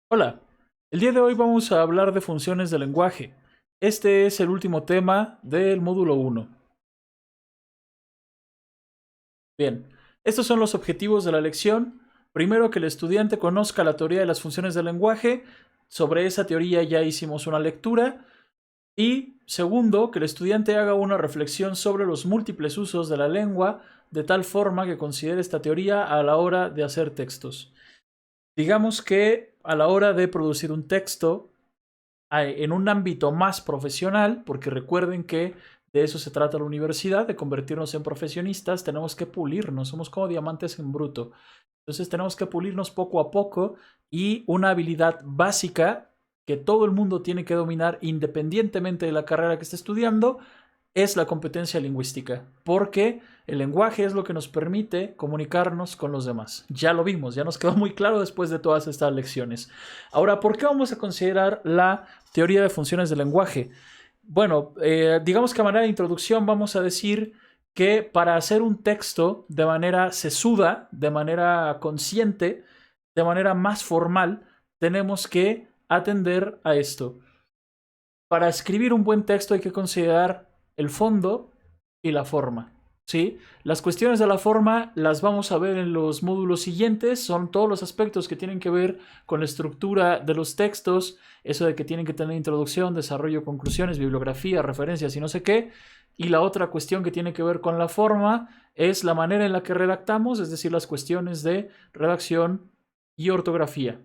Hola, el día de hoy vamos a hablar de funciones de lenguaje. Este es el último tema del módulo 1. Bien, estos son los objetivos de la lección. Primero, que el estudiante conozca la teoría de las funciones del lenguaje. Sobre esa teoría ya hicimos una lectura. Y segundo, que el estudiante haga una reflexión sobre los múltiples usos de la lengua, de tal forma que considere esta teoría a la hora de hacer textos. Digamos que a la hora de producir un texto, en un ámbito más profesional, porque recuerden que de eso se trata la universidad, de convertirnos en profesionistas, tenemos que pulirnos, somos como diamantes en bruto. Entonces tenemos que pulirnos poco a poco y una habilidad básica que todo el mundo tiene que dominar independientemente de la carrera que esté estudiando es la competencia lingüística, porque el lenguaje es lo que nos permite comunicarnos con los demás. Ya lo vimos, ya nos quedó muy claro después de todas estas lecciones. Ahora, ¿por qué vamos a considerar la teoría de funciones del lenguaje? Bueno, digamos que a manera de introducción vamos a decir que para hacer un texto de manera sesuda, de manera consciente, de manera más formal, tenemos que atender a esto. Para escribir un buen texto hay que considerar el fondo y la forma. ¿Sí? Las cuestiones de la forma las vamos a ver en los módulos siguientes, son todos los aspectos que tienen que ver con la estructura de los textos, eso de que tienen que tener introducción, desarrollo, conclusiones, bibliografía, referencias y no sé qué. Y la otra cuestión que tiene que ver con la forma es la manera en la que redactamos, es decir, las cuestiones de redacción y ortografía.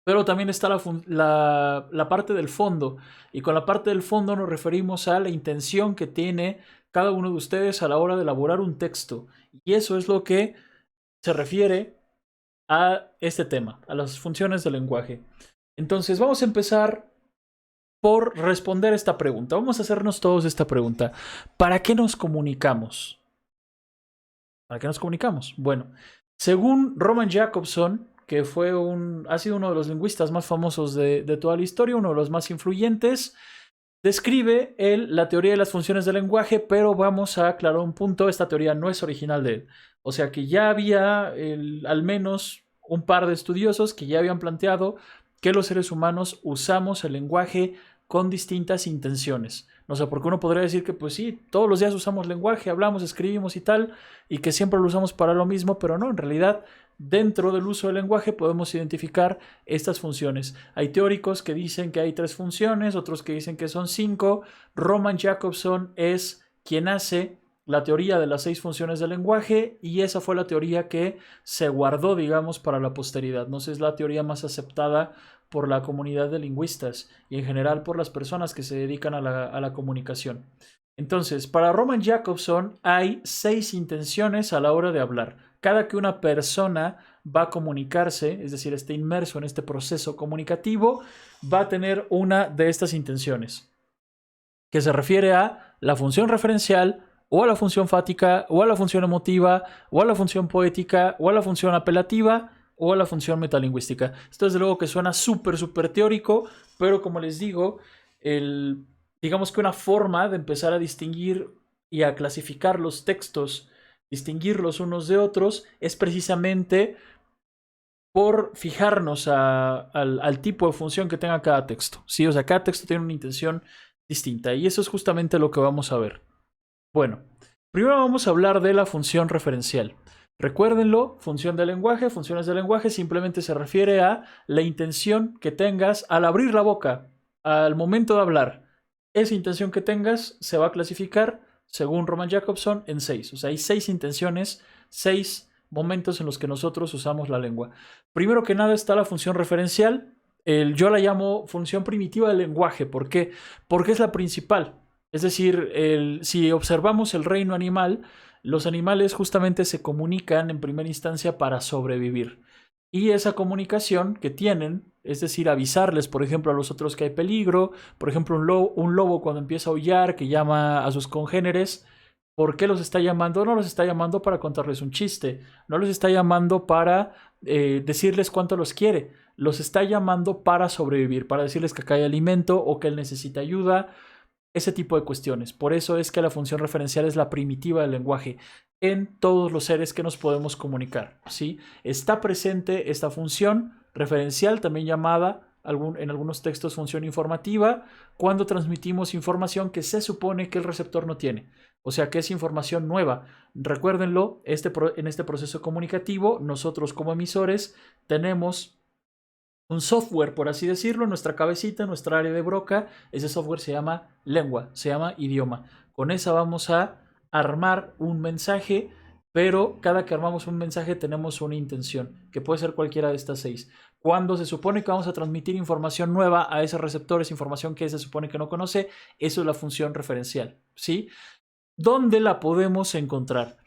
Pero también está la parte del fondo. Y con la parte del fondo nos referimos a la intención que tiene cada uno de ustedes a la hora de elaborar un texto. Y eso es lo que se refiere a este tema, a las funciones del lenguaje. Entonces vamos a empezar por responder esta pregunta. Vamos a hacernos todos esta pregunta. ¿Para qué nos comunicamos? ¿Para qué nos comunicamos? Bueno, según Roman Jakobson, que ha sido uno de los lingüistas más famosos de toda la historia, uno de los más influyentes, describe él la teoría de las funciones del lenguaje, pero vamos a aclarar un punto, esta teoría no es original de él. O sea que ya había al menos un par de estudiosos que ya habían planteado que los seres humanos usamos el lenguaje con distintas intenciones. No sé, porque uno podría decir que pues sí, todos los días usamos lenguaje, hablamos, escribimos y tal, y que siempre lo usamos para lo mismo, pero no, en realidad dentro del uso del lenguaje podemos identificar estas funciones. Hay teóricos que dicen que hay 3 funciones, otros que dicen que son 5. Roman Jakobson es quien hace la teoría de las 6 funciones del lenguaje y esa fue la teoría que se guardó, digamos, para la posteridad. No sé, es la teoría más aceptada por la comunidad de lingüistas y en general por las personas que se dedican a la comunicación. Entonces, para Roman Jakobson hay 6 intenciones a la hora de hablar. Cada que una persona va a comunicarse, es decir, esté inmerso en este proceso comunicativo, va a tener una de estas intenciones, que se refiere a la función referencial, o a la función fática, o a la función emotiva, o a la función poética, o a la función apelativa, o a la función metalingüística. Esto desde luego que suena súper teórico, pero como les digo, digamos que una forma de empezar a distinguir y a clasificar los textos, distinguirlos unos de otros, es precisamente por fijarnos al tipo de función que tenga cada texto. ¿Sí? O sea, cada texto tiene una intención distinta y eso es justamente lo que vamos a ver. Bueno, primero vamos a hablar de la función referencial. Recuérdenlo, función de lenguaje, funciones de lenguaje simplemente se refiere a la intención que tengas al abrir la boca, al momento de hablar. Esa intención que tengas se va a clasificar, según Roman Jakobson, en 6. O sea, hay 6 intenciones, 6 momentos en los que nosotros usamos la lengua. Primero que nada está la función referencial. Yo la llamo función primitiva del lenguaje. ¿Por qué? Porque es la principal. Es decir, si observamos el reino animal, los animales justamente se comunican en primera instancia para sobrevivir. Y esa comunicación que tienen, es decir, avisarles, por ejemplo, a los otros que hay peligro, por ejemplo, un lobo cuando empieza a aullar, que llama a sus congéneres, ¿por qué los está llamando? No los está llamando para contarles un chiste, no los está llamando para decirles cuánto los quiere, los está llamando para sobrevivir, para decirles que acá hay alimento o que él necesita ayuda, ese tipo de cuestiones. Por eso es que la función referencial es la primitiva del lenguaje en todos los seres que nos podemos comunicar, ¿sí? Está presente esta función referencial, también llamada en algunos textos función informativa, cuando transmitimos información que se supone que el receptor no tiene. O sea que es información nueva. Recuérdenlo, en este proceso comunicativo, nosotros como emisores tenemos un software, por así decirlo, nuestra cabecita, nuestra área de Broca. Ese software se llama lengua, se llama idioma. Con esa vamos a armar un mensaje, pero cada que armamos un mensaje tenemos una intención, que puede ser cualquiera de estas 6. Cuando se supone que vamos a transmitir información nueva a ese receptor, esa información que se supone que no conoce, eso es la función referencial, ¿sí? ¿Dónde la podemos encontrar?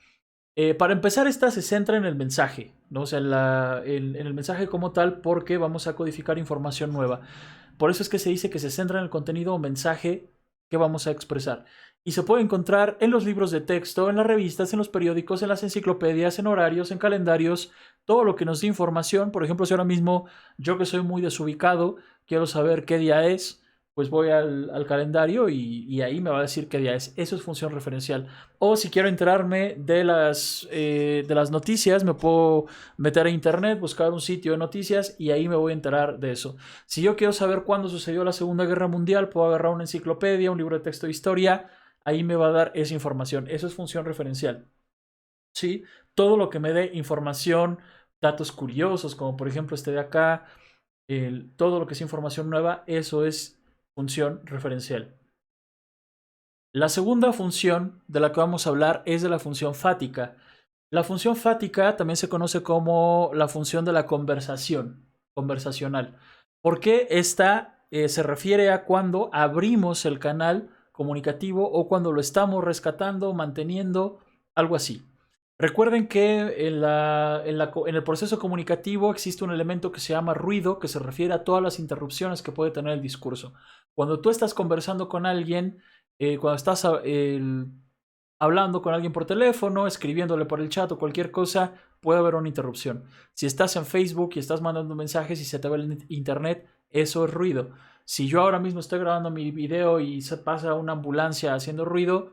Para empezar, esta se centra en el mensaje, ¿no? O sea, en el mensaje como tal, porque vamos a codificar información nueva. Por eso es que se dice que se centra en el contenido o mensaje que vamos a expresar. Y se puede encontrar en los libros de texto, en las revistas, en los periódicos, en las enciclopedias, en horarios, en calendarios, todo lo que nos dé información. Por ejemplo, si ahora mismo yo, que soy muy desubicado, quiero saber qué día es, pues voy al calendario y ahí me va a decir qué día es. Eso es función referencial. O si quiero enterarme de las noticias, me puedo meter a internet, buscar un sitio de noticias y ahí me voy a enterar de eso. Si yo quiero saber cuándo sucedió la Segunda Guerra Mundial, puedo agarrar una enciclopedia, un libro de texto de historia, ahí me va a dar esa información. Eso es función referencial. ¿Sí? Todo lo que me dé información, datos curiosos, como por ejemplo este de acá, todo lo que es información nueva, eso es función referencial. La segunda función de la que vamos a hablar es de la función fática. La función fática también se conoce como la función de la conversación, conversacional. Porque esta se refiere a cuando abrimos el canal comunicativo o cuando lo estamos rescatando, manteniendo, algo así. Recuerden que en el proceso comunicativo existe un elemento que se llama ruido, que se refiere a todas las interrupciones que puede tener el discurso. Cuando tú estás conversando con alguien, cuando estás hablando con alguien por teléfono, escribiéndole por el chat o cualquier cosa, puede haber una interrupción. Si estás en Facebook y estás mandando mensajes y se te va el internet, eso es ruido. Si yo ahora mismo estoy grabando mi video y se pasa una ambulancia haciendo ruido,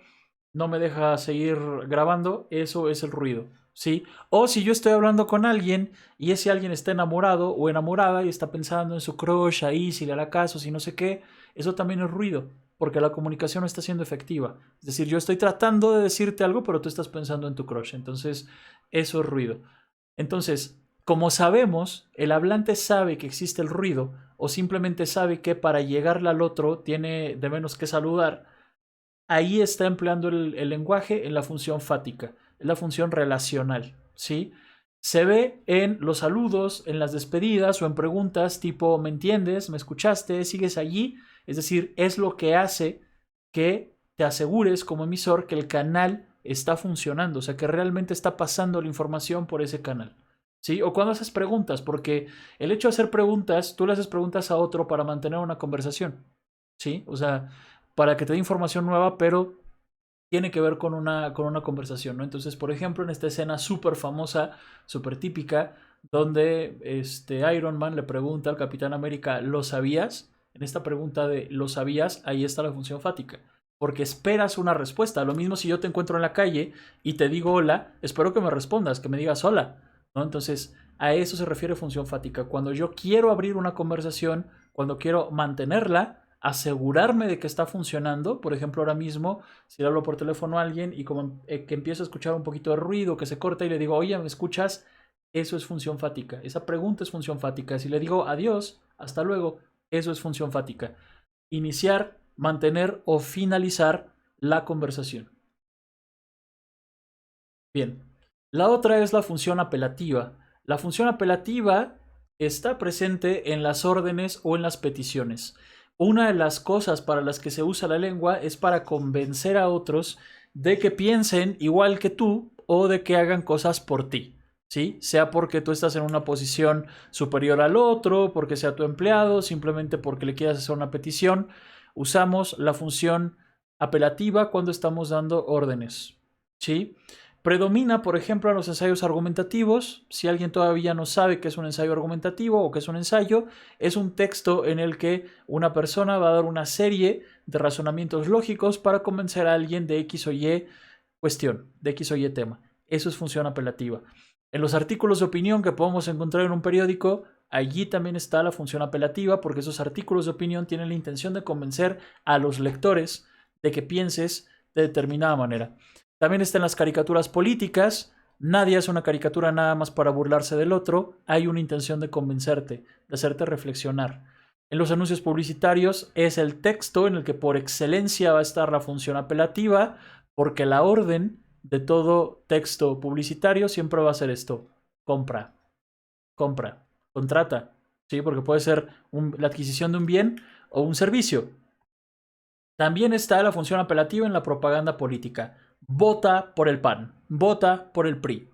no me deja seguir grabando, eso es el ruido, ¿sí? O si yo estoy hablando con alguien y ese alguien está enamorado o enamorada y está pensando en su crush ahí, si le hará caso, si no sé qué, eso también es ruido, porque la comunicación no está siendo efectiva. Es decir, yo estoy tratando de decirte algo, pero tú estás pensando en tu crush, entonces eso es ruido. Entonces, como sabemos, el hablante sabe que existe el ruido o simplemente sabe que para llegarle al otro tiene de menos que saludar. Ahí está empleando el lenguaje en la función fática, en la función relacional, ¿sí? Se ve en los saludos, en las despedidas o en preguntas tipo ¿me entiendes? ¿Me escuchaste? ¿Sigues allí? Es decir, es lo que hace que te asegures como emisor que el canal está funcionando, o sea, que realmente está pasando la información por ese canal, ¿sí? O cuando haces preguntas, porque el hecho de hacer preguntas, tú le haces preguntas a otro para mantener una conversación, ¿sí? O sea, para que te dé información nueva, pero tiene que ver con una conversación, ¿no? Entonces, por ejemplo, en esta escena súper famosa, súper típica, donde Iron Man le pregunta al Capitán América, ¿lo sabías? En esta pregunta de ¿lo sabías? Ahí está la función fática. Porque esperas una respuesta. Lo mismo si yo te encuentro en la calle y te digo hola, espero que me respondas, que me digas hola, ¿no? Entonces, a eso se refiere función fática. Cuando yo quiero abrir una conversación, cuando quiero mantenerla, asegurarme de que está funcionando. Por ejemplo, ahora mismo, si le hablo por teléfono a alguien y como que empiezo a escuchar un poquito de ruido, que se corta y le digo, oye, ¿me escuchas? Eso es función fática. Esa pregunta es función fática. Si le digo adiós, hasta luego, eso es función fática. Iniciar, mantener o finalizar la conversación. Bien. La otra es la función apelativa. La función apelativa está presente en las órdenes o en las peticiones. Una de las cosas para las que se usa la lengua es para convencer a otros de que piensen igual que tú o de que hagan cosas por ti, ¿sí? Sea porque tú estás en una posición superior al otro, porque sea tu empleado, simplemente porque le quieras hacer una petición. Usamos la función apelativa cuando estamos dando órdenes, ¿sí? Predomina, por ejemplo, en los ensayos argumentativos. Si alguien todavía no sabe qué es un ensayo argumentativo o qué es un ensayo, es un texto en el que una persona va a dar una serie de razonamientos lógicos para convencer a alguien de X o Y cuestión, de X o Y tema. Eso es función apelativa. En los artículos de opinión que podemos encontrar en un periódico, Allí también está la función apelativa, porque esos artículos de opinión tienen la intención de convencer a los lectores de que pienses de determinada manera. También están las caricaturas políticas. Nadie hace una caricatura nada más para burlarse del otro. Hay una intención de convencerte, de hacerte reflexionar. En los anuncios publicitarios es el texto en el que por excelencia va a estar la función apelativa, porque la orden de todo texto publicitario siempre va a ser esto: compra, compra, contrata, ¿sí? Porque puede ser la adquisición de un bien o un servicio. También está la función apelativa en la propaganda política. Vota por el PAN, vota por el PRI.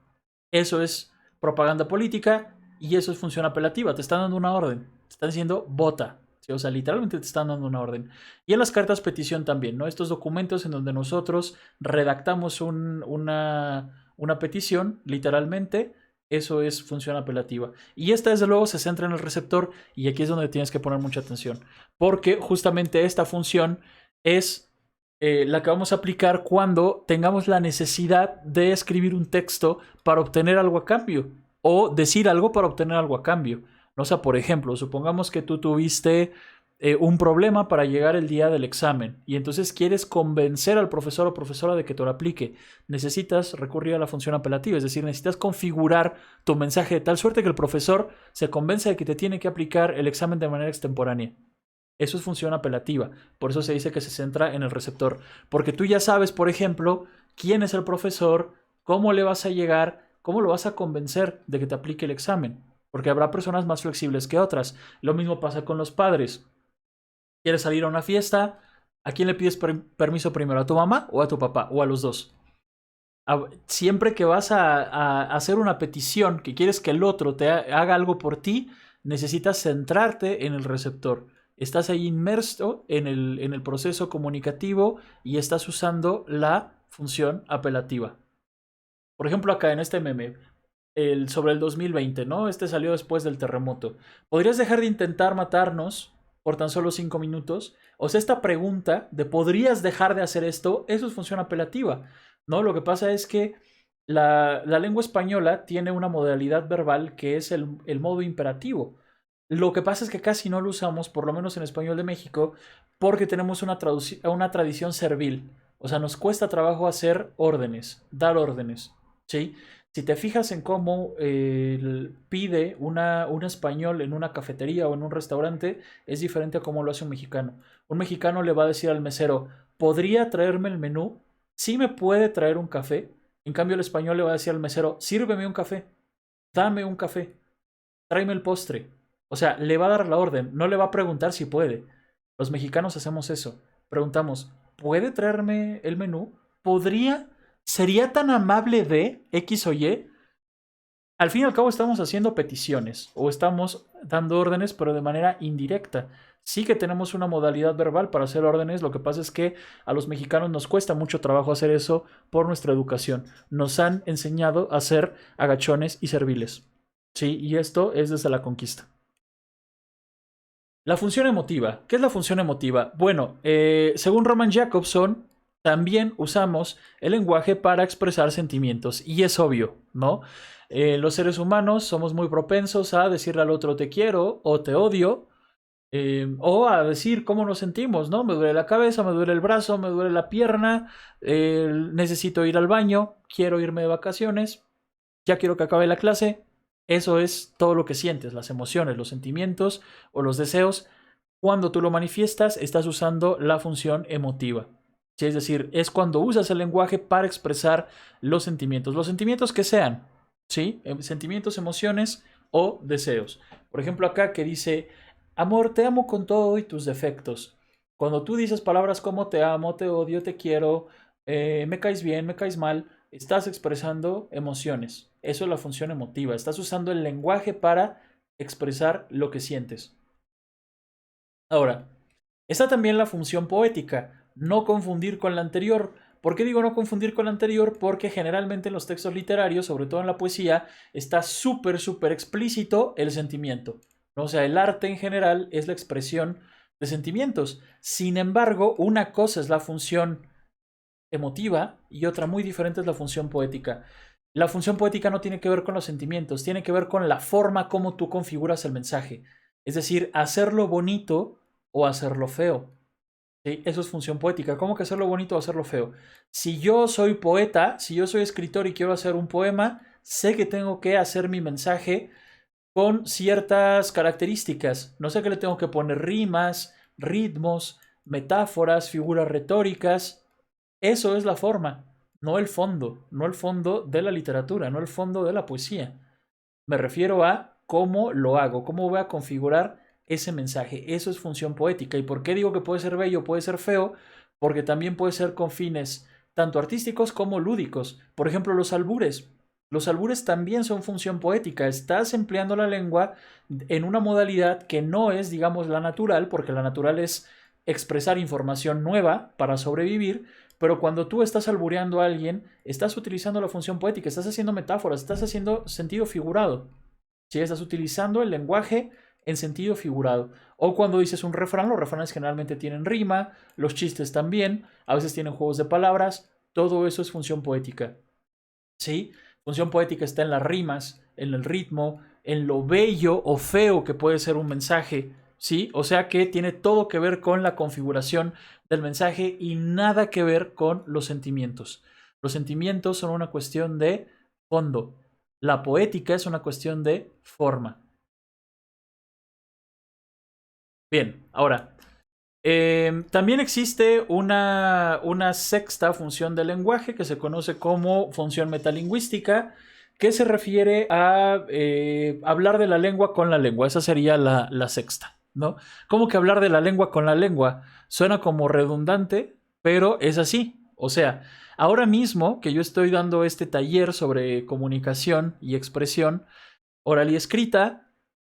Eso es propaganda política y eso es función apelativa. Te están dando una orden, te están diciendo vota. ¿Sí? O sea, literalmente te están dando una orden. Y en las cartas petición también, ¿no? Estos documentos en donde nosotros redactamos una petición, literalmente, eso es función apelativa. Y esta, desde luego, se centra en el receptor y aquí es donde tienes que poner mucha atención. Porque justamente esta función es la que vamos a aplicar cuando tengamos la necesidad de escribir un texto para obtener algo a cambio o decir algo para obtener algo a cambio. O sea, por ejemplo, supongamos que tú tuviste un problema para llegar el día del examen y entonces quieres convencer al profesor o profesora de que te lo aplique. Necesitas recurrir a la función apelativa, es decir, necesitas configurar tu mensaje de tal suerte que el profesor se convence de que te tiene que aplicar el examen de manera extemporánea. Eso es función apelativa. Por eso se dice que se centra en el receptor. Porque tú ya sabes, por ejemplo, quién es el profesor, cómo le vas a llegar, cómo lo vas a convencer de que te aplique el examen. Porque habrá personas más flexibles que otras. Lo mismo pasa con los padres. ¿Quieres salir a una fiesta? ¿A quién le pides permiso primero? ¿A tu mamá o a tu papá? ¿O a los dos? Siempre que vas a hacer una petición, que quieres que el otro te haga algo por ti, necesitas centrarte en el receptor. Estás ahí inmerso en el proceso comunicativo y estás usando la función apelativa. Por ejemplo, acá en este meme, sobre el 2020, ¿no? Este salió después del terremoto. ¿Podrías dejar de intentar matarnos por tan solo 5 minutos? O sea, esta pregunta de ¿podrías dejar de hacer esto? Eso es función apelativa, ¿no? Lo que pasa es que la lengua española tiene una modalidad verbal que es el modo imperativo. Lo que pasa es que casi no lo usamos, por lo menos en español de México, porque tenemos una tradición servil. O sea, nos cuesta trabajo hacer órdenes, dar órdenes, ¿sí? Si te fijas en cómo pide un español en una cafetería o en un restaurante, es diferente a cómo lo hace un mexicano. Un mexicano le va a decir al mesero: ¿podría traerme el menú? ¿Sí me puede traer un café? En cambio, el español le va a decir al mesero: sírveme un café, dame un café, tráeme el postre. O sea, le va a dar la orden, no le va a preguntar si puede. Los mexicanos hacemos eso. Preguntamos: ¿puede traerme el menú? ¿Podría? ¿Sería tan amable de X o Y? Al fin y al cabo estamos haciendo peticiones o estamos dando órdenes, pero de manera indirecta. Sí que tenemos una modalidad verbal para hacer órdenes, lo que pasa es que a los mexicanos nos cuesta mucho trabajo hacer eso por nuestra educación. Nos han enseñado a ser agachones y serviles. Sí, y esto es desde la conquista. La función emotiva. ¿Qué es la función emotiva? Bueno, según Roman Jakobson, también usamos el lenguaje para expresar sentimientos. Y es obvio, ¿no? Los seres humanos somos muy propensos a decirle al otro te quiero o te odio. O a decir cómo nos sentimos, ¿no? Me duele la cabeza, me duele el brazo, me duele la pierna, necesito ir al baño, quiero irme de vacaciones, ya quiero que acabe la clase. Eso es todo lo que sientes, las emociones, los sentimientos o los deseos. Cuando tú lo manifiestas, estás usando la función emotiva. ¿Sí? Es decir, es cuando usas el lenguaje para expresar los sentimientos que sean, ¿sí? Sentimientos, emociones o deseos. Por ejemplo, acá que dice: amor, te amo con todo y tus defectos. Cuando tú dices palabras como te amo, te odio, te quiero, me caes bien, me caes mal, estás expresando emociones. Eso es la función emotiva. Estás usando el lenguaje para expresar lo que sientes. Ahora, está también la función poética. No confundir con la anterior. ¿Por qué digo no confundir con la anterior? Porque generalmente en los textos literarios, sobre todo en la poesía, está súper explícito el sentimiento. O sea, el arte en general es la expresión de sentimientos. Sin embargo, una cosa es la función emotiva y otra muy diferente es la función poética. La función poética no tiene que ver con los sentimientos, tiene que ver con la forma como tú configuras el mensaje. Es decir, hacerlo bonito o hacerlo feo. ¿Sí? Eso es función poética. ¿Cómo que hacerlo bonito o hacerlo feo? Si yo soy poeta, si yo soy escritor y quiero hacer un poema, sé que tengo que hacer mi mensaje con ciertas características. No sé qué le tengo que poner: rimas, ritmos, metáforas, figuras retóricas. Eso es la forma, no el fondo, no el fondo de la literatura, no el fondo de la poesía. Me refiero a cómo lo hago, cómo voy a configurar ese mensaje. Eso es función poética. ¿Y por qué digo que puede ser bello, puede ser feo? Porque también puede ser con fines tanto artísticos como lúdicos. Por ejemplo, los albures. Los albures también son función poética. Estás empleando la lengua en una modalidad que no es, digamos, la natural, porque la natural es expresar información nueva para sobrevivir, pero cuando tú estás albureando a alguien, estás utilizando la función poética, estás haciendo metáforas, estás haciendo sentido figurado. ¿Sí? Estás utilizando el lenguaje en sentido figurado. O cuando dices un refrán, los refranes generalmente tienen rima, los chistes también, a veces tienen juegos de palabras, todo eso es función poética. ¿Sí? Función poética está en las rimas, en el ritmo, en lo bello o feo que puede ser un mensaje, ¿sí? O sea que tiene todo que ver con la configuración del mensaje y nada que ver con los sentimientos. Los sentimientos son una cuestión de fondo. La poética es una cuestión de forma. Bien, ahora, también existe una sexta función del lenguaje que se conoce como función metalingüística, que se refiere a hablar de la lengua con la lengua. Esa sería la sexta, ¿no? ¿Cómo que hablar de la lengua con la lengua? Suena como redundante, pero es así. O sea, ahora mismo que yo estoy dando este taller sobre comunicación y expresión oral y escrita,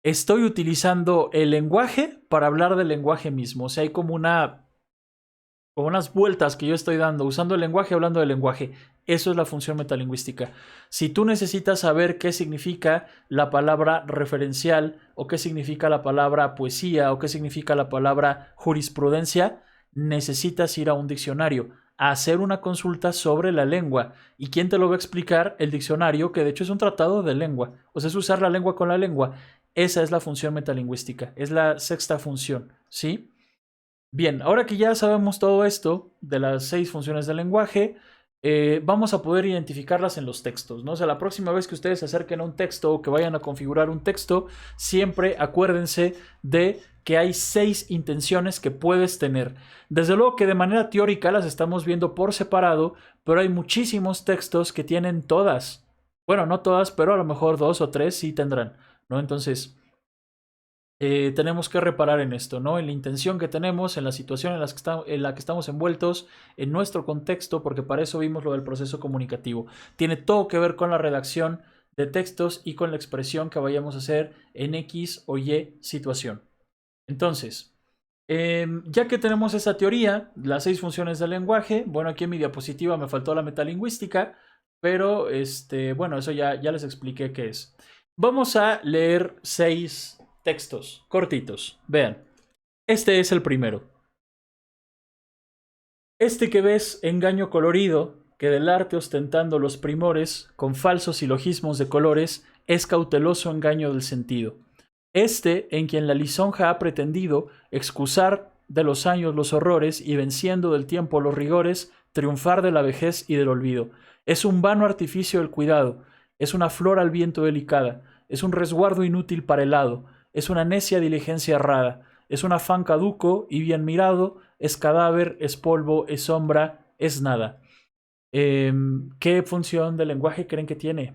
estoy utilizando el lenguaje para hablar del lenguaje mismo. O sea, hay como unas vueltas que yo estoy dando, usando el lenguaje, hablando del lenguaje. Eso es la función metalingüística. Si tú necesitas saber qué significa la palabra referencial, o qué significa la palabra poesía, o qué significa la palabra jurisprudencia, necesitas ir a un diccionario, a hacer una consulta sobre la lengua. ¿Y quién te lo va a explicar? El diccionario, que de hecho es un tratado de lengua. O sea, es usar la lengua con la lengua. Esa es la función metalingüística. Es la sexta función, ¿sí? Bien, ahora que ya sabemos todo esto de las 6 funciones del lenguaje, vamos a poder identificarlas en los textos, ¿no? O sea, la próxima vez que ustedes se acerquen a un texto o que vayan a configurar un texto, siempre acuérdense de que hay 6 intenciones que puedes tener. Desde luego que de manera teórica las estamos viendo por separado, pero hay muchísimos textos que tienen todas. Bueno, no todas, pero a lo mejor 2 o 3 sí tendrán, ¿no? Entonces, tenemos que reparar en esto, ¿no? En la intención que tenemos, en la situación en la que estamos envueltos, en nuestro contexto, porque para eso vimos lo del proceso comunicativo. Tiene todo que ver con la redacción de textos y con la expresión que vayamos a hacer en X o Y situación. Entonces, ya que tenemos esa teoría, las 6 funciones del lenguaje, bueno, aquí en mi diapositiva me faltó la metalingüística, pero bueno, eso ya les expliqué qué es. Vamos a leer 6 textos cortitos. Vean, este es el primero. Este que ves, engaño colorido, que del arte ostentando los primores, con falsos silogismos de colores, es cauteloso engaño del sentido. Este, en quien la lisonja ha pretendido excusar de los años los horrores y venciendo del tiempo los rigores, triunfar de la vejez y del olvido. Es un vano artificio del cuidado, es una flor al viento delicada, es un resguardo inútil para el hado, es una necia diligencia errada, es un afán caduco y bien mirado, es cadáver, es polvo, es sombra, es nada. ¿Qué función del lenguaje creen que tiene?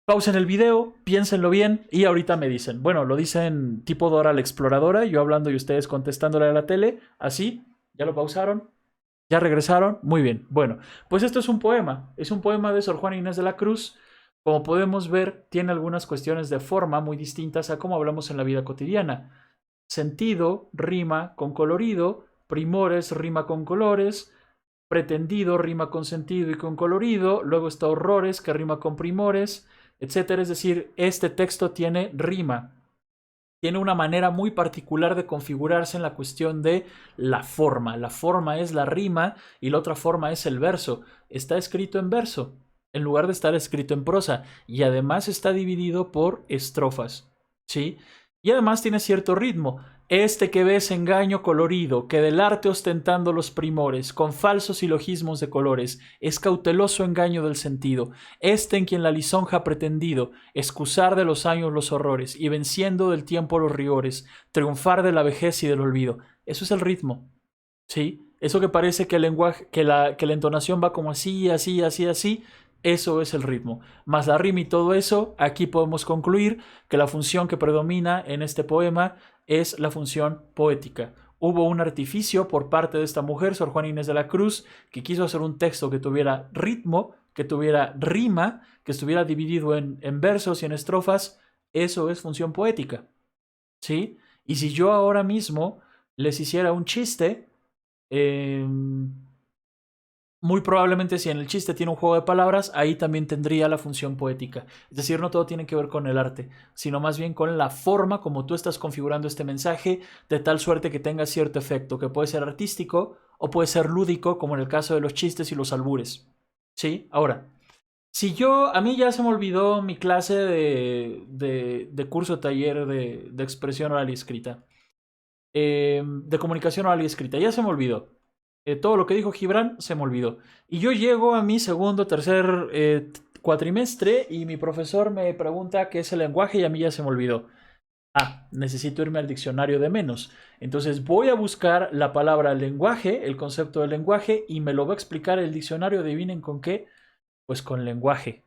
Pausen el video, piénsenlo bien y ahorita me dicen. Bueno, lo dicen tipo Dora la exploradora, yo hablando y ustedes contestándole a la tele, así. ¿Ya lo pausaron? ¿Ya regresaron? Muy bien. Bueno, pues esto es un poema de Sor Juana Inés de la Cruz. Como podemos ver, tiene algunas cuestiones de forma muy distintas a cómo hablamos en la vida cotidiana. Sentido rima con colorido, primores rima con colores, pretendido rima con sentido y con colorido, luego está horrores que rima con primores, etcétera. Es decir, este texto tiene rima, tiene una manera muy particular de configurarse en la cuestión de la forma. La forma es la rima y la otra forma es el verso. Está escrito en verso. en lugar de estar escrito en prosa. Y además está dividido por estrofas, ¿sí? Y además tiene cierto ritmo. Este que ves engaño colorido, que del arte ostentando los primores, con falsos silogismos de colores, es cauteloso engaño del sentido. Este en quien la lisonja ha pretendido, excusar de los años los horrores, y venciendo del tiempo los rigores, triunfar de la vejez y del olvido. Eso es el ritmo, ¿sí? Eso que parece que el lenguaje, que la entonación va como así, así, así, así, eso es el ritmo. Más la rima y todo eso, aquí podemos concluir que la función que predomina en este poema es la función poética. Hubo un artificio por parte de esta mujer, Sor Juana Inés de la Cruz, que quiso hacer un texto que tuviera ritmo, que tuviera rima, que estuviera dividido en versos y en estrofas. Eso es función poética, ¿sí? Y si yo ahora mismo les hiciera un chiste, eh, muy probablemente si en el chiste tiene un juego de palabras, ahí también tendría la función poética. Es decir, no todo tiene que ver con el arte, sino más bien con la forma como tú estás configurando este mensaje, de tal suerte que tenga cierto efecto, que puede ser artístico o puede ser lúdico, como en el caso de los chistes y los albures. ¿Sí? Ahora, si yo, a mí ya se me olvidó mi clase de curso taller de expresión oral y escrita, de comunicación oral y escrita, ya se me olvidó. Todo lo que dijo Gibran se me olvidó. Y yo llego a mi segundo, tercer cuatrimestre y mi profesor me pregunta qué es el lenguaje y a mí ya se me olvidó. Ah, necesito irme al diccionario de menos. Entonces voy a buscar la palabra lenguaje, el concepto de lenguaje, y me lo va a explicar el diccionario. Adivinen con qué. Pues con lenguaje.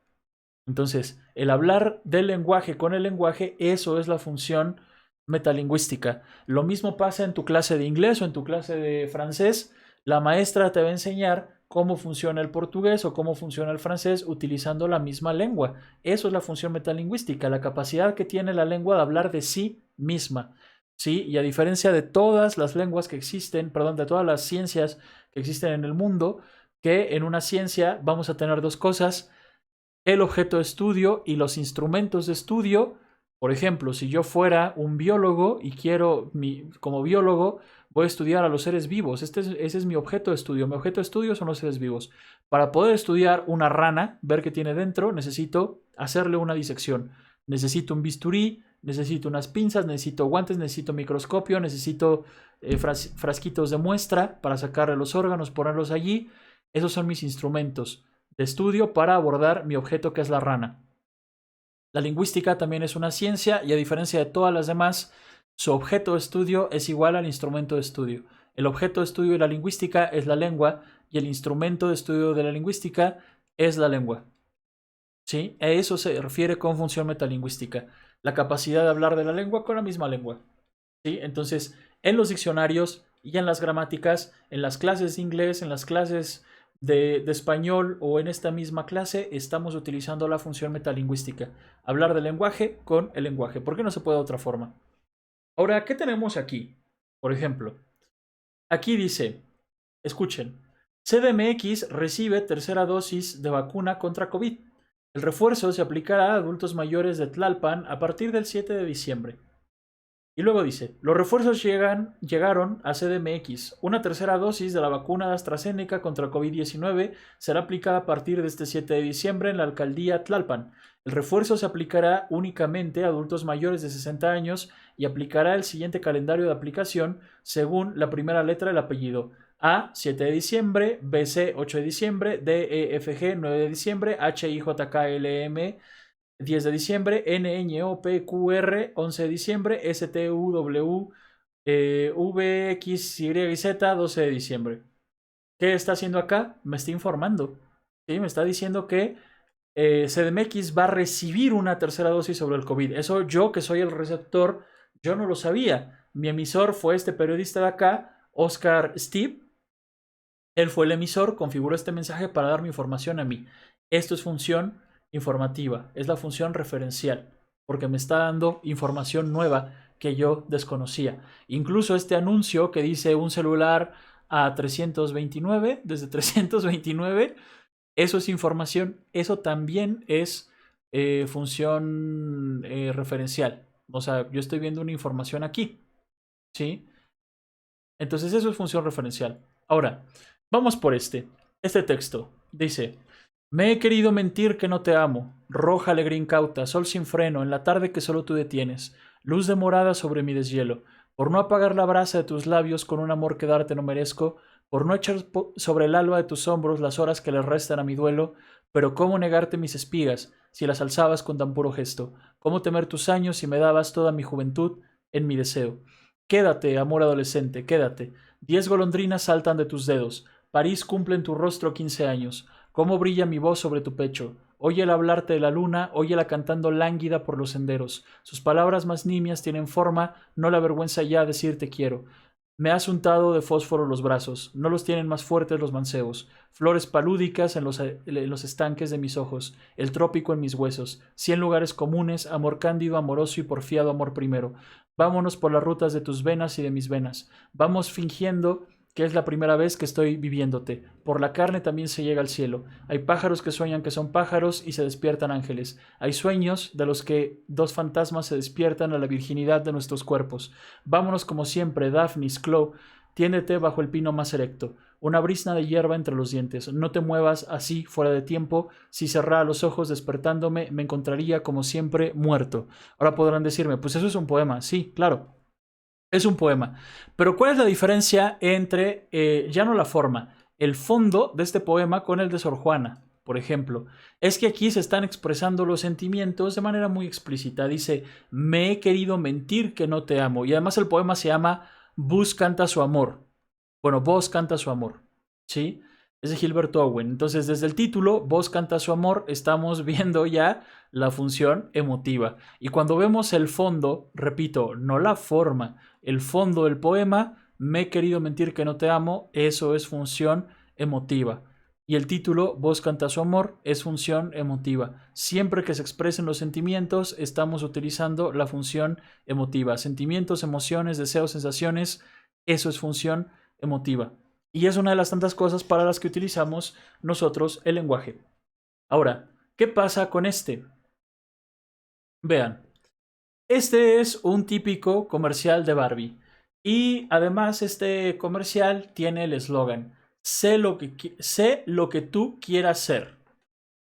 Entonces, el hablar del lenguaje con el lenguaje, eso es la función metalingüística. Lo mismo pasa en tu clase de inglés o en tu clase de francés. La maestra te va a enseñar cómo funciona el portugués o cómo funciona el francés utilizando la misma lengua. Eso es la función metalingüística, la capacidad que tiene la lengua de hablar de sí misma. ¿Sí? Y a diferencia de todas las lenguas que existen, perdón, de todas las ciencias que existen en el mundo, que en una ciencia vamos a tener dos cosas: el objeto de estudio y los instrumentos de estudio. Por ejemplo, si yo fuera un biólogo y quiero, como biólogo, voy a estudiar a los seres vivos. Ese es mi objeto de estudio. Mi objeto de estudio son los seres vivos. Para poder estudiar una rana, ver qué tiene dentro, necesito hacerle una disección. Necesito un bisturí, necesito unas pinzas, necesito guantes, necesito microscopio, necesito frasquitos de muestra para sacarle los órganos, ponerlos allí. Esos son mis instrumentos de estudio para abordar mi objeto, que es la rana. La lingüística también es una ciencia y, a diferencia de todas las demás, su objeto de estudio es igual al instrumento de estudio. El objeto de estudio de la lingüística es la lengua y el instrumento de estudio de la lingüística es la lengua. ¿Sí? A eso se refiere con función metalingüística, la capacidad de hablar de la lengua con la misma lengua. ¿Sí? Entonces, en los diccionarios y en las gramáticas, en las clases de inglés, en las clases de español o en esta misma clase, estamos utilizando la función metalingüística. Hablar del lenguaje con el lenguaje. ¿Por qué no se puede de otra forma? Ahora, ¿qué tenemos aquí? Por ejemplo, aquí dice, escuchen, CDMX recibe tercera dosis de vacuna contra COVID. El refuerzo se aplicará a adultos mayores de Tlalpan a partir del 7 de diciembre. Y luego dice, los refuerzos llegaron a CDMX. Una tercera dosis de la vacuna de AstraZeneca contra COVID-19 será aplicada a partir de este 7 de diciembre en la alcaldía Tlalpan. El refuerzo se aplicará únicamente a adultos mayores de 60 años y aplicará el siguiente calendario de aplicación según la primera letra del apellido. A, 7 de diciembre, BC, 8 de diciembre, DEFG, 9 de diciembre, HIJKLM, 10 de diciembre, NNOPQR, 11 de diciembre, STUW, VXYZ, 12 de diciembre. ¿Qué está haciendo acá? Me está informando. ¿Sí? Me está diciendo que CDMX va a recibir una tercera dosis sobre el COVID. Eso yo, que soy el receptor, yo no lo sabía. Mi emisor fue este periodista de acá, Oscar Steve. Él fue el emisor, configuró este mensaje para darme información a mí. Esto es función informativa, es la función referencial, porque me está dando información nueva que yo desconocía. Incluso este anuncio que dice un celular a 329, desde 329, eso es información, eso también es función referencial. O sea, yo estoy viendo una información aquí, ¿sí? Entonces eso es función referencial. Ahora, vamos por este texto. Dice, Me he querido mentir que no te amo. Roja alegría incauta, sol sin freno, en la tarde que solo tú detienes. Luz de morada sobre mi deshielo. Por no apagar la brasa de tus labios con un amor que darte no merezco. Por no echar sobre el alba de tus hombros las horas que le restan a mi duelo. Pero cómo negarte mis espigas, si las alzabas con tan puro gesto. Cómo temer tus años si me dabas toda mi juventud en mi deseo. Quédate, amor adolescente, quédate. 10 golondrinas saltan de tus dedos. París cumple en tu rostro 15 años. Cómo brilla mi voz sobre tu pecho. Óyela hablarte de la luna, óyela cantando lánguida por los senderos. Sus palabras más nimias tienen forma, no la vergüenza ya decir te quiero. Me has untado de fósforo los brazos, no los tienen más fuertes los mancebos. Flores palúdicas en los estanques de mis ojos, el trópico en mis huesos. 100 lugares comunes, amor cándido, amoroso y porfiado amor primero. Vámonos por las rutas de tus venas y de mis venas. Vamos fingiendo que es la primera vez que estoy viviéndote. Por la carne también se llega al cielo. Hay pájaros que sueñan que son pájaros y se despiertan ángeles. Hay sueños de los que dos fantasmas se despiertan a la virginidad de nuestros cuerpos. Vámonos como siempre, Daphnis, Chloe, tiéndete bajo el pino más erecto. Una brisna de hierba entre los dientes. No te muevas así, fuera de tiempo. Si cerrara los ojos despertándome, me encontraría como siempre muerto. Ahora podrán decirme, pues eso es un poema. Sí, claro. Es un poema. Pero ¿cuál es la diferencia entre, ya no la forma, el fondo de este poema con el de Sor Juana? Por ejemplo, es que aquí se están expresando los sentimientos de manera muy explícita. Dice, me he querido mentir que no te amo. Y además el poema se llama Bus canta su amor. Bueno, Vos canta su amor. ¿Sí? Es de Gilbert Owen. Entonces, desde el título, Vos canta su amor, estamos viendo ya la función emotiva. Y cuando vemos el fondo, repito, no la forma, el fondo del poema, me he querido mentir que no te amo, eso es función emotiva. Y el título, Vos canta su amor, es función emotiva. Siempre que se expresen los sentimientos, estamos utilizando la función emotiva. Sentimientos, emociones, deseos, sensaciones, eso es función emotiva. Y es una de las tantas cosas para las que utilizamos nosotros el lenguaje. Ahora, ¿qué pasa con este? Vean, este es un típico comercial de Barbie. Y además este comercial tiene el eslogan, sé lo que tú quieras ser.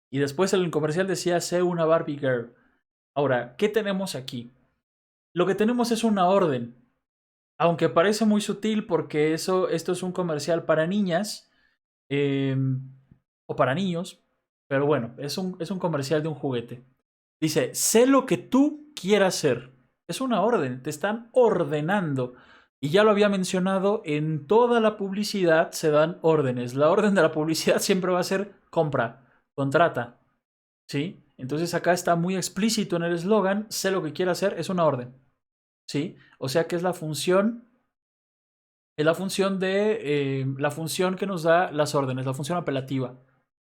Y después el comercial decía, sé una Barbie Girl. Ahora, ¿qué tenemos aquí? Lo que tenemos es una orden. Aunque parece muy sutil porque esto es un comercial para niñas eh, o para niños. Pero bueno, es un comercial de un juguete. Dice, sé lo que tú quieras ser. Es una orden, te están ordenando. Y ya lo había mencionado, en toda la publicidad se dan órdenes. La orden de la publicidad siempre va a ser compra, contrata. ¿Sí? Entonces acá está muy explícito en el eslogan, sé lo que quieras hacer, es una orden. ¿Sí? O sea que es la función que nos da las órdenes, la función apelativa.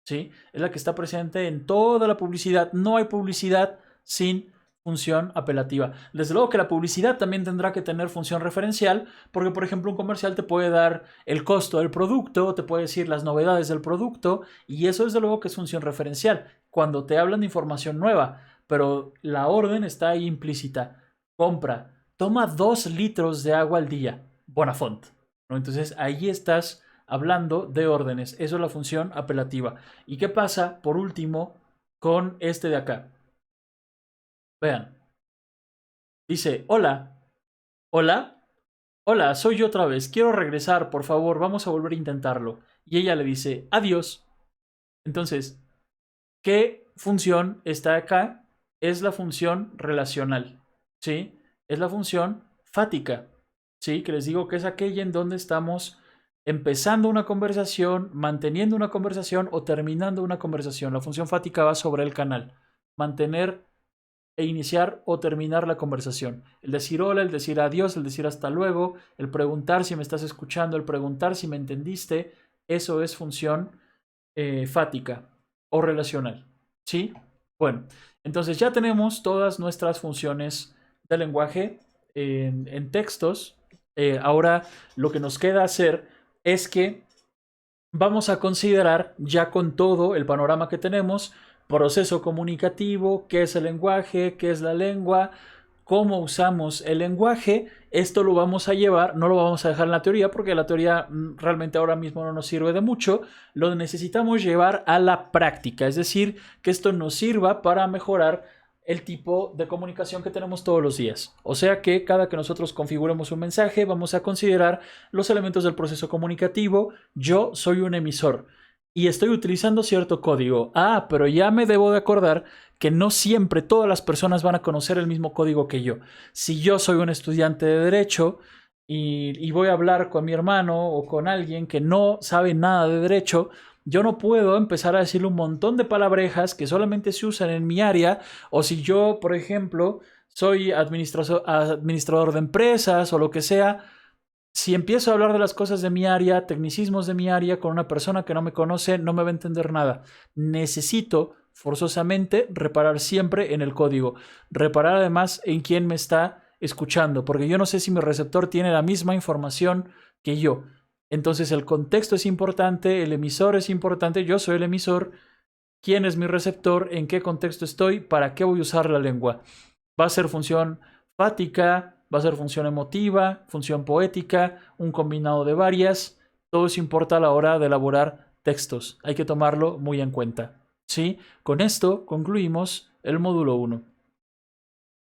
¿Sí? Es la que está presente en toda la publicidad. No hay publicidad sin función apelativa. Desde luego que la publicidad también tendrá que tener función referencial, porque por ejemplo un comercial te puede dar el costo del producto, te puede decir las novedades del producto, y eso desde luego que es función referencial, cuando te hablan de información nueva, pero la orden está ahí implícita. Compra, toma 2 litros de agua al día. Bonafont. ¿No? Entonces ahí estás hablando de órdenes. Eso es la función apelativa. ¿Y qué pasa, por último, con este de acá? Vean. Dice, hola, hola, hola, soy yo otra vez. Quiero regresar, por favor, vamos a volver a intentarlo. Y ella le dice, adiós. Entonces, ¿qué función está acá? Es la función relacional. ¿Sí? Es la función fática. ¿Sí? Que les digo que es aquella en donde estamos empezando una conversación, manteniendo una conversación o terminando una conversación. La función fática va sobre el canal. Mantener e iniciar o terminar la conversación. El decir hola, el decir adiós, el decir hasta luego, el preguntar si me estás escuchando, el preguntar si me entendiste, eso es función fática o relacional. ¿Sí? Bueno, entonces ya tenemos todas nuestras funciones de lenguaje en textos. Ahora lo que nos queda hacer es que vamos a considerar, ya con todo el panorama que tenemos, proceso comunicativo, qué es el lenguaje, qué es la lengua, cómo usamos el lenguaje, esto lo vamos a llevar, no lo vamos a dejar en la teoría porque la teoría realmente ahora mismo no nos sirve de mucho, lo necesitamos llevar a la práctica, es decir, que esto nos sirva para mejorar el tipo de comunicación que tenemos todos los días. O sea que cada que nosotros configuremos un mensaje, vamos a considerar los elementos del proceso comunicativo. Yo soy un emisor y estoy utilizando cierto código. Ah, pero ya me debo de acordar que no siempre todas las personas van a conocer el mismo código que yo. Si yo soy un estudiante de derecho y voy a hablar con mi hermano o con alguien que no sabe nada de derecho, yo no puedo empezar a decirle un montón de palabrejas que solamente se usan en mi área, o si yo, por ejemplo, soy administrador de empresas o lo que sea, si empiezo a hablar de las cosas de mi área, tecnicismos de mi área, con una persona que no me conoce, no me va a entender nada. Necesito forzosamente reparar siempre en el código. Reparar además en quién me está escuchando, porque yo no sé si mi receptor tiene la misma información que yo. Entonces el contexto es importante, el emisor es importante, yo soy el emisor, quién es mi receptor, en qué contexto estoy, para qué voy a usar la lengua. Va a ser función fática, va a ser función emotiva, función poética, un combinado de varias. Todo eso importa a la hora de elaborar textos. Hay que tomarlo muy en cuenta. ¿Sí? Con esto concluimos el módulo 1.